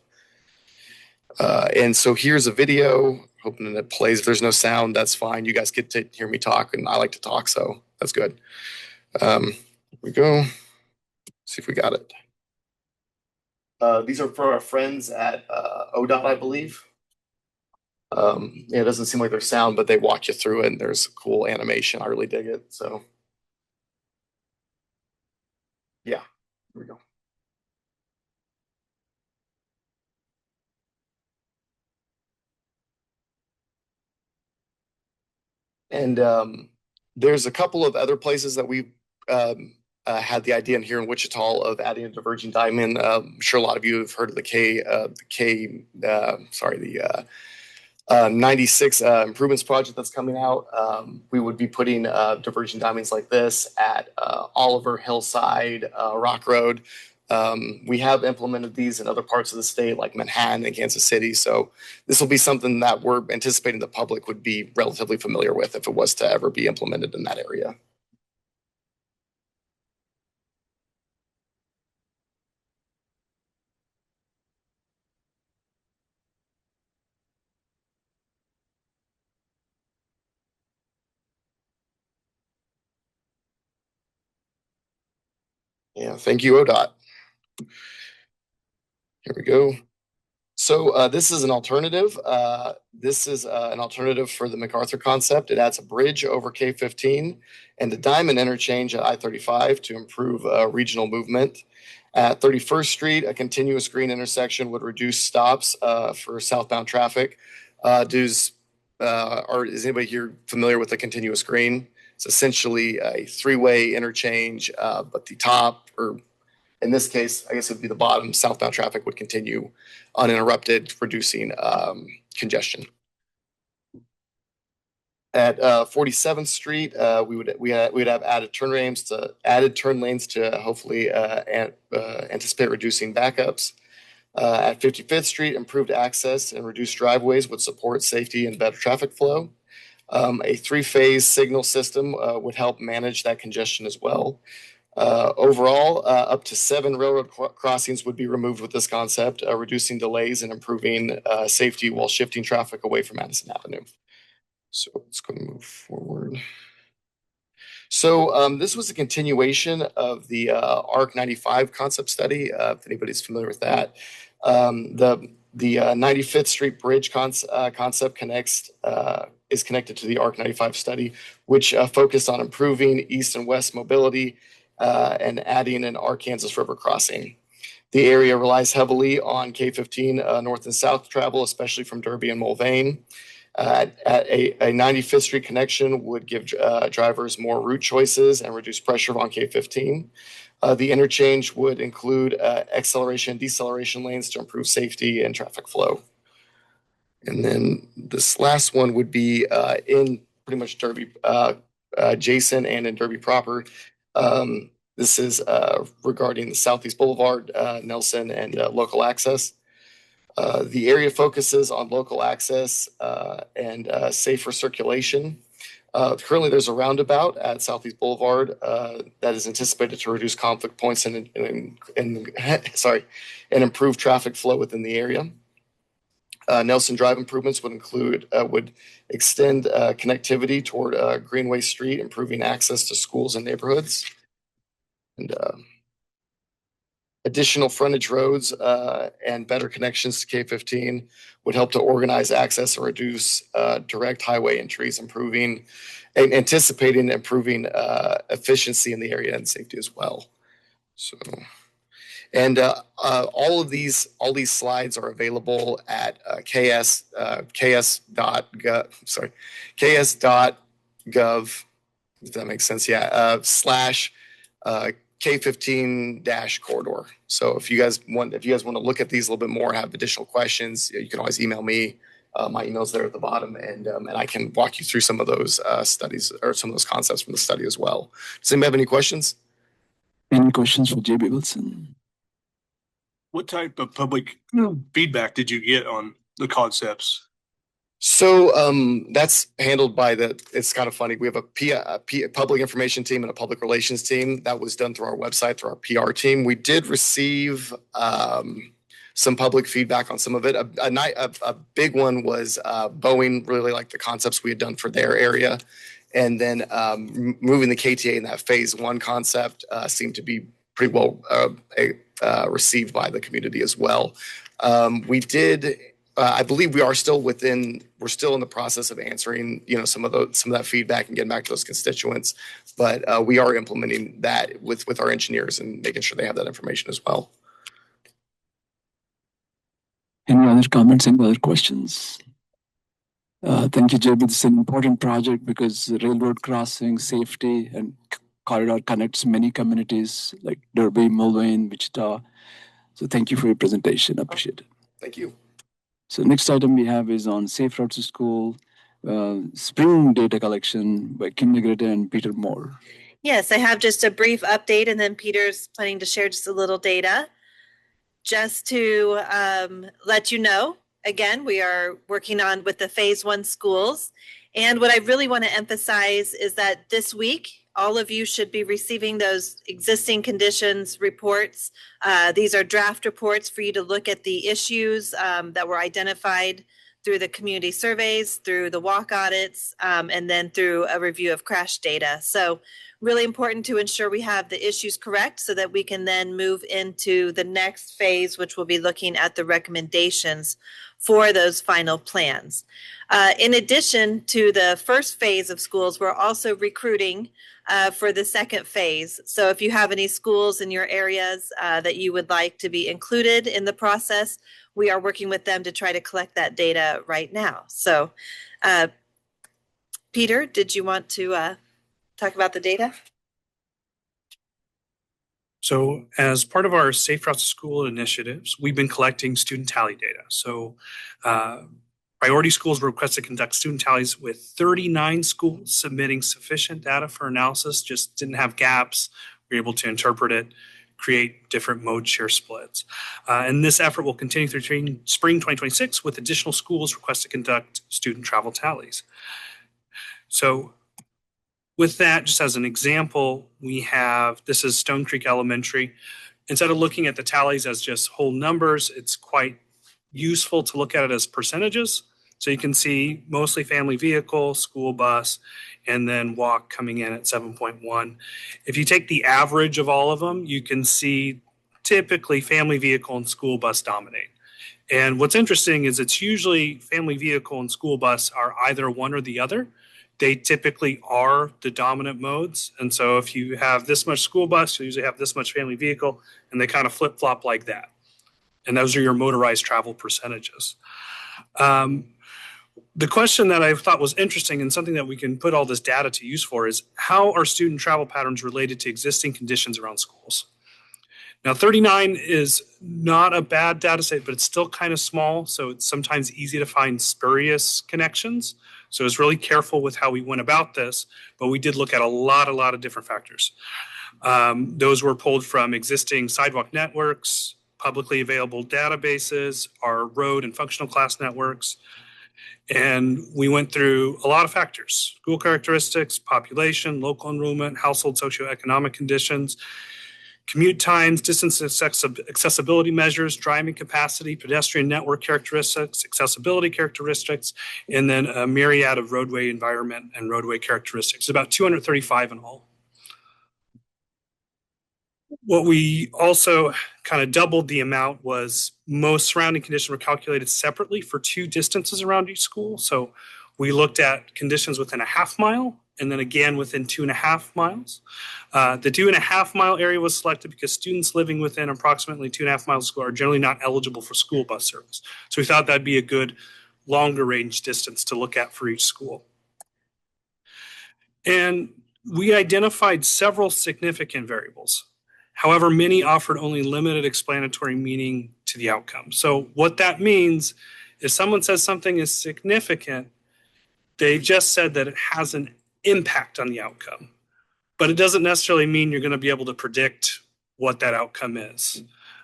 And so here's a video, hoping that it plays. If there's no sound, that's fine. You guys get to hear me talk, and I like to talk, so that's good. Here we go. See if we got it. These are for our friends at ODOT, I believe. It doesn't seem like there's sound, but they walk you through it, and there's cool animation. I really dig it. So, yeah, here we go. And there's a couple of other places that we've had the idea here in Wichita of adding a diverging diamond. I'm sure a lot of you have heard of the 96 improvements project that's coming out. We would be putting diverging diamonds like this at Oliver, Hillside, Rock Road. We have implemented these in other parts of the state like Manhattan and Kansas City. So this will be something that we're anticipating the public would be relatively familiar with if it was to ever be implemented in that area. Yeah, thank you, ODOT. Here we go. So this is an alternative. This is an alternative for the MacArthur concept. It adds a bridge over K-15 and a diamond interchange at I-35 to improve regional movement. At 31st Street, a continuous green intersection would reduce stops for southbound traffic. Is anybody here familiar with the continuous green? It's essentially a three-way interchange, but the top, or in this case, I guess it would be the bottom, southbound traffic would continue uninterrupted, reducing congestion. At 47th Street, we'd have added turn lanes to hopefully anticipate reducing backups. At 55th Street, improved access and reduced driveways would support safety and better traffic flow. A three-phase signal system would help manage that congestion as well. Overall, up to 7 railroad crossings would be removed with this concept, reducing delays and improving safety while shifting traffic away from Madison Avenue. So let's go and move forward. So this was a continuation of the ARC 95 concept study, if anybody's familiar with that. The 95th Street Bridge concept is connected to the ARC 95 study, which focused on improving east and west mobility and adding an Arkansas River crossing. The area relies heavily on K-15 north and south travel, especially from Derby and Mulvane. A 95th Street connection would give drivers more route choices and reduce pressure on K-15. The interchange would include acceleration and deceleration lanes to improve safety and traffic flow. And then this last one would be in pretty much Derby adjacent and in Derby proper. This is regarding the Southeast Boulevard, Nelson, and local access. The area focuses on local access and safer circulation. Currently, there's a roundabout at Southeast Boulevard that is anticipated to reduce conflict points and improve traffic flow within the area. Nelson Drive improvements would extend connectivity toward Greenway Street, improving access to schools and neighborhoods. And additional frontage roads and better connections to K-15 would help to organize access and reduce direct highway entries, anticipating improving efficiency in the area and safety as well. So, and all these slides are available at ks.gov, if that makes sense. Yeah, / K-15 corridor. So if you guys want to look at these a little bit more, have additional questions, you can always email me. My email's there at the bottom, and I can walk you through some of those studies or some of those concepts from the study as well. Does anybody have any questions? Any questions for JB Wilson? What type of public feedback did you get on the concepts? So that's handled by it's kind of funny. We have a public information team and a public relations team. That was done through our website, through our PR team. We did receive some public feedback on some of it. A big one was Boeing really liked the concepts we had done for their area. And then moving the KTA in that phase 1 concept seemed to be pretty well received by the community as well. We did... I believe we're still in the process of answering, some of that feedback and getting back to those constituents. But we are implementing that with our engineers and making sure they have that information as well. Any other comments? Any other questions? Thank you, JB. This is an important project because the railroad crossing safety and corridor connects many communities like Derby, Mulvane, Wichita. So thank you for your presentation. Appreciate it. Thank you. So next item we have is on safe routes to school, spring data collection by Kim Negrete and Peter Moore. Yes, I have just a brief update, and then Peter's planning to share just a little data. Just to let you know, again, we are working on with the phase 1 schools. And what I really want to emphasize is that this week, all of you should be receiving those existing conditions reports. These are draft reports for you to look at the issues that were identified through the community surveys, through the walk audits, and then through a review of crash data. So really important to ensure we have the issues correct so that we can then move into the next phase, which will be looking at the recommendations for those final plans. In addition to the first phase of schools, we're also recruiting for the second phase. So if you have any schools in your areas that you would like to be included in the process, we are working with them to try to collect that data right now. So Peter, did you want to talk about the data? So as part of our Safe Routes to School initiatives, we've been collecting student tally data. So priority schools were requested to conduct student tallies with 39 schools submitting sufficient data for analysis, just didn't have gaps. We were able to interpret it, create different mode share splits. And this effort will continue through spring 2026 with additional schools requested to conduct student travel tallies. So with that, just as an example, we have, this is Stone Creek Elementary. Instead of looking at the tallies as just whole numbers, it's quite useful to look at it as percentages. So you can see mostly family vehicle, school bus, and then walk coming in at 7.1. If you take the average of all of them, you can see typically family vehicle and school bus dominate. And what's interesting is it's usually family vehicle and school bus are either one or the other. They typically are the dominant modes. And so if you have this much school bus, you usually have this much family vehicle, and they kind of flip-flop like that. And those are your motorized travel percentages. The question that I thought was interesting and something that we can put all this data to use for is how are student travel patterns related to existing conditions around schools? Now, 39 is not a bad data set, but it's still kind of small. So it's sometimes easy to find spurious connections. So I was really careful with how we went about this, but we did look at a lot of different factors. Those were pulled from existing sidewalk networks, publicly available databases, our road and functional class networks. And we went through a lot of factors: school characteristics, population, local enrollment, household socioeconomic conditions, commute times, distance accessibility measures, driving capacity, pedestrian network characteristics, accessibility characteristics, and then a myriad of roadway environment and roadway characteristics, about 235 in all. What we also kind of doubled the amount was most surrounding conditions were calculated separately for 2 distances around each school. So we looked at conditions within a half mile and then again within 2.5 miles. The 2.5 mile area was selected because students living within approximately 2.5 miles of school are generally not eligible for school bus service. So we thought that'd be a good longer range distance to look at for each school. And we identified several significant variables. However, many offered only limited explanatory meaning to the outcome. So what that means is someone says something is significant, they just said that it has an impact on the outcome, but it doesn't necessarily mean you're going to be able to predict what that outcome is.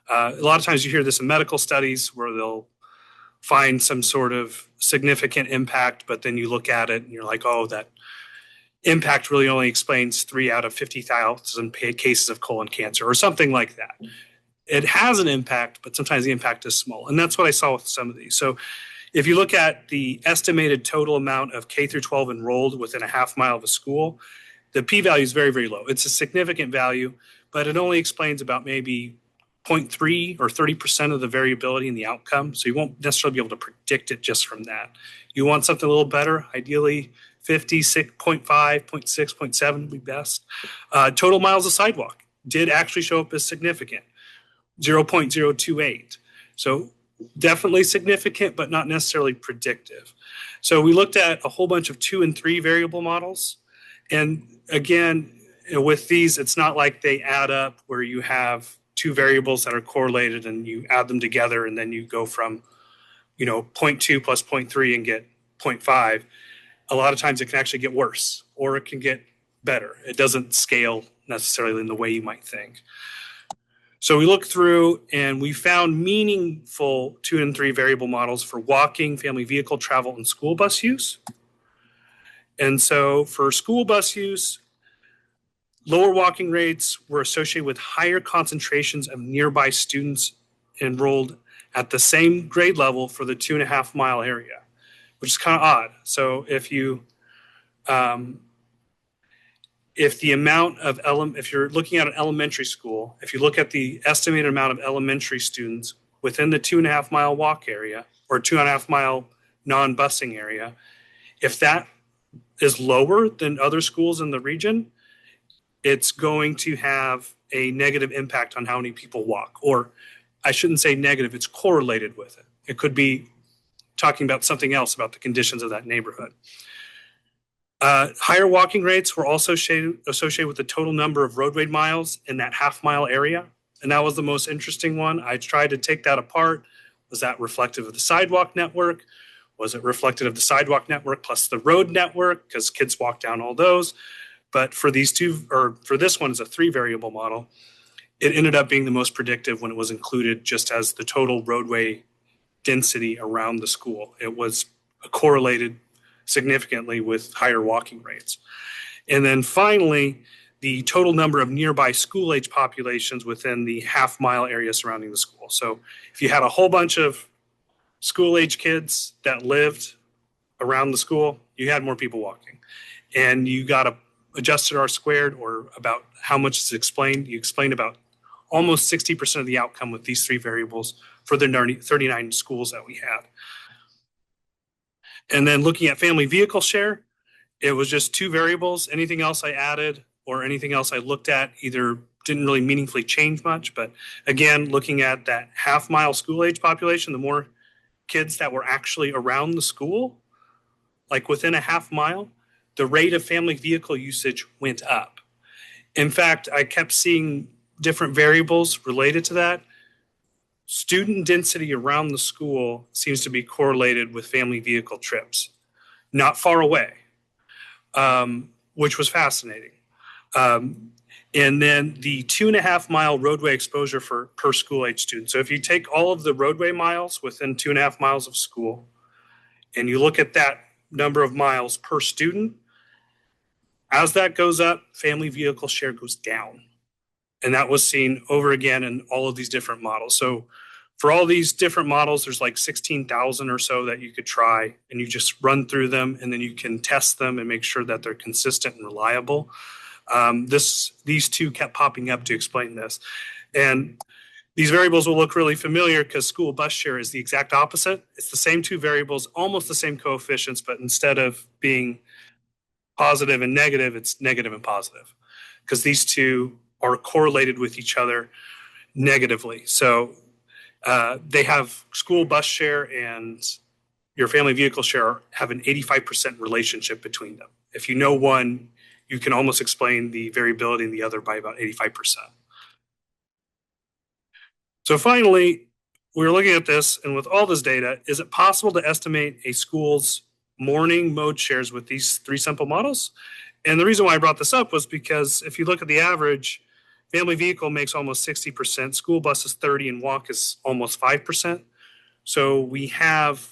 A lot of times you hear this in medical studies where they'll find some sort of significant impact, but then you look at it and you're like, oh, that impact really only explains 3 out of 50,000 cases of colon cancer or something like that. It has an impact, but sometimes the impact is small. And that's what I saw with some of these. So if you look at the estimated total amount of K through 12 enrolled within a half mile of a school, the p-value is very, very low. It's a significant value, but it only explains about maybe 0.3 or 30% of the variability in the outcome. So you won't necessarily be able to predict it just from that. You want something a little better, ideally 50, 6.5, 0.6, 0.7 would be best. Total miles of sidewalk did actually show up as significant, 0.028. So definitely significant, but not necessarily predictive. So we looked at a whole bunch of 2 and 3 variable models. And again, with these, it's not like they add up where you have 2 variables that are correlated and you add them together and then you go from, 0.2 plus 0.3 and get 0.5. A lot of times it can actually get worse or it can get better. It doesn't scale necessarily in the way you might think. So we looked through and we found meaningful 2 and 3 variable models for walking, family vehicle travel, and school bus use. And so for school bus use, lower walking rates were associated with higher concentrations of nearby students enrolled at the same grade level for the 2.5 mile area, which is kind of odd. So if you're looking at an elementary school, if you look at the estimated amount of elementary students within the 2.5 mile walk area or 2.5 mile non-busing area, if that is lower than other schools in the region, it's going to have a negative impact on how many people walk. Or I shouldn't say negative, it's correlated with it. It could be talking about something else about the conditions of that neighborhood. Higher walking rates were also associated with the total number of roadway miles in that half-mile area. And that was the most interesting one. I tried to take that apart. Was that reflective of the sidewalk network? Was it reflective of the sidewalk network plus the road network? Because kids walk down all those. But for these two, or for this one, is a 3 variable model. It ended up being the most predictive when it was included just as the total roadway density around the school. It was correlated significantly with higher walking rates. And then finally, the total number of nearby school age populations within the half-mile area surrounding the school. So if you had a whole bunch of school age kids that lived around the school, you had more people walking. And you got a adjusted R squared, or about how much is explained. You explained about almost 60% of the outcome with these 3 variables for the 39 schools that we had. And then looking at family vehicle share, it was just 2 variables. Anything else I added or anything else I looked at either didn't really meaningfully change much. But again, looking at that half-mile school age population, the more kids that were actually around the school, like within a half mile, the rate of family vehicle usage went up. In fact, I kept seeing different variables related to that. Student density around the school seems to be correlated with family vehicle trips, not far away, which was fascinating. And then the 2.5 mile roadway exposure per school age student. So if you take all of the roadway miles within 2.5 miles of school, and you look at that number of miles per student, as that goes up, family vehicle share goes down. And that was seen over again in all of these different models. So for all these different models, there's like 16,000 or so that you could try, and you just run through them and then you can test them and make sure that they're consistent and reliable. These 2 kept popping up to explain this. And these variables will look really familiar because school bus share is the exact opposite. It's the same 2 variables, almost the same coefficients, but instead of being positive and negative, it's negative and positive, because these 2 are correlated with each other negatively. So they have school bus share and your family vehicle share have an 85% relationship between them. If you know one, you can almost explain the variability in the other by about 85%. So finally, we were looking at this, and with all this data, is it possible to estimate a school's morning mode shares with these 3 simple models? And the reason why I brought this up was because if you look at the average, family vehicle makes almost 60%, school bus is 30%, and walk is almost 5%. So we have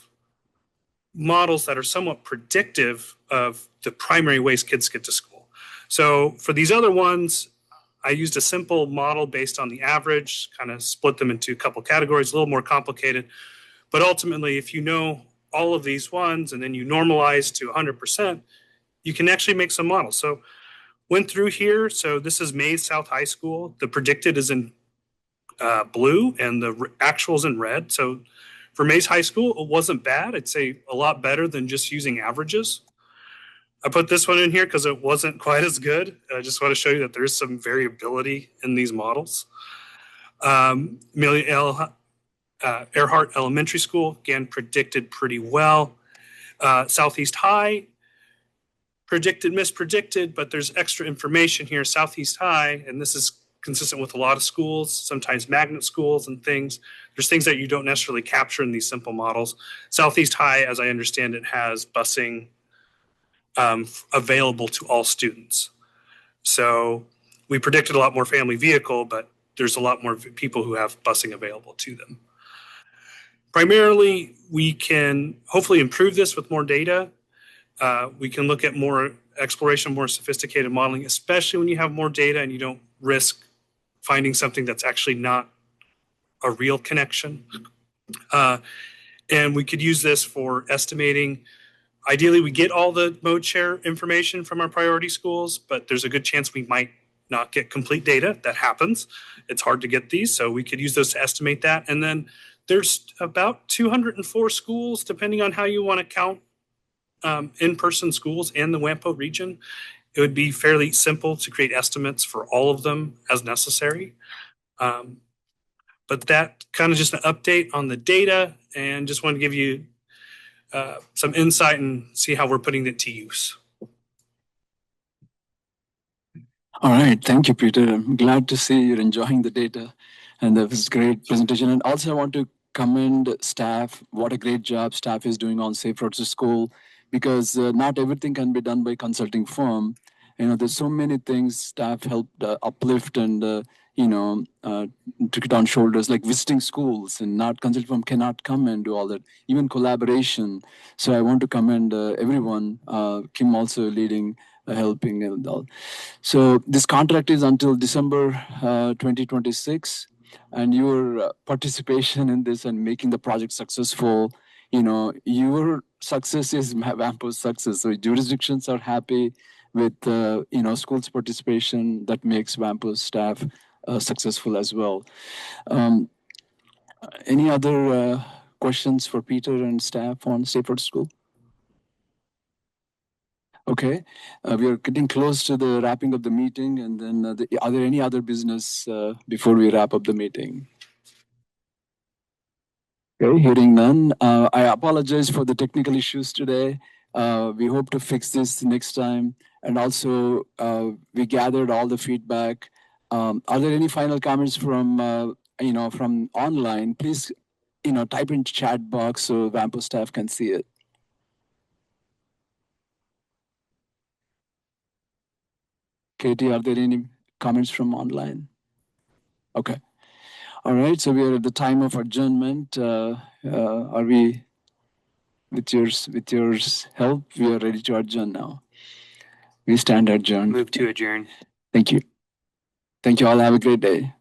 models that are somewhat predictive of the primary ways kids get to school. So for these other ones, I used a simple model based on the average, kind of split them into a couple categories, a little more complicated. But ultimately, if you know all of these ones and then you normalize to 100%, you can actually make some models. So went through here. So this is Mays South High School. The predicted is in blue and the actual is in red. So for Mays High School, it wasn't bad. I'd say a lot better than just using averages. I put this one in here because it wasn't quite as good. I just want to show you that there's some variability in these models. Earhart Elementary School, again, predicted pretty well. Southeast High, predicted, mispredicted, but there's extra information here. Southeast High, and this is consistent with a lot of schools, sometimes magnet schools and things. There's things that you don't necessarily capture in these simple models. Southeast High, as I understand it, has busing available to all students. So we predicted a lot more family vehicle, but there's a lot more people who have busing available to them. Primarily, we can hopefully improve this with more data. We can look at more exploration, more sophisticated modeling, especially when you have more data and you don't risk finding something that's actually not a real connection. And we could use this for estimating. Ideally, we get all the mode share information from our priority schools, but there's a good chance we might not get complete data. That happens. It's hard to get these, so we could use those to estimate that. And then there's about 204 schools, depending on how you want to count in-person schools in the WAMPO region. It would be fairly simple to create estimates for all of them as necessary. But that kind of just an update on the data, and just want to give you some insight and see how we're putting it to use. All right, thank you, Peter. I'm glad to see you're enjoying the data, and that was a great presentation. And also, I want to commend staff. What a great job staff is doing on Safe Roads to School, because not everything can be done by consulting firm. There's so many things staff helped uplift and took it on shoulders, like visiting schools, and not consulting firm cannot come and do all that. Even collaboration. So I want to commend everyone. Kim also leading, helping and all. So this contract is until December 2026, and your participation in this and making the project successful, your success is WAMPO's success. So jurisdictions are happy with schools participation. That makes WAMPO's staff successful as well. Any other questions for Peter and staff on Safe Roads School? Okay, we are getting close to the wrapping of the meeting, and then are there any other business before we wrap up the meeting? Okay, hearing none. I apologize for the technical issues today. We hope to fix this next time. And also, we gathered all the feedback. Are there any final comments from from online? Please, type in chat box so WAMPO staff can see it. Katie, are there any comments from online? Okay. All right, so we are at the time of adjournment. Are we, with your help, we are ready to adjourn now. We stand adjourned. Move to adjourn. Thank you. Thank you all. Have a great day.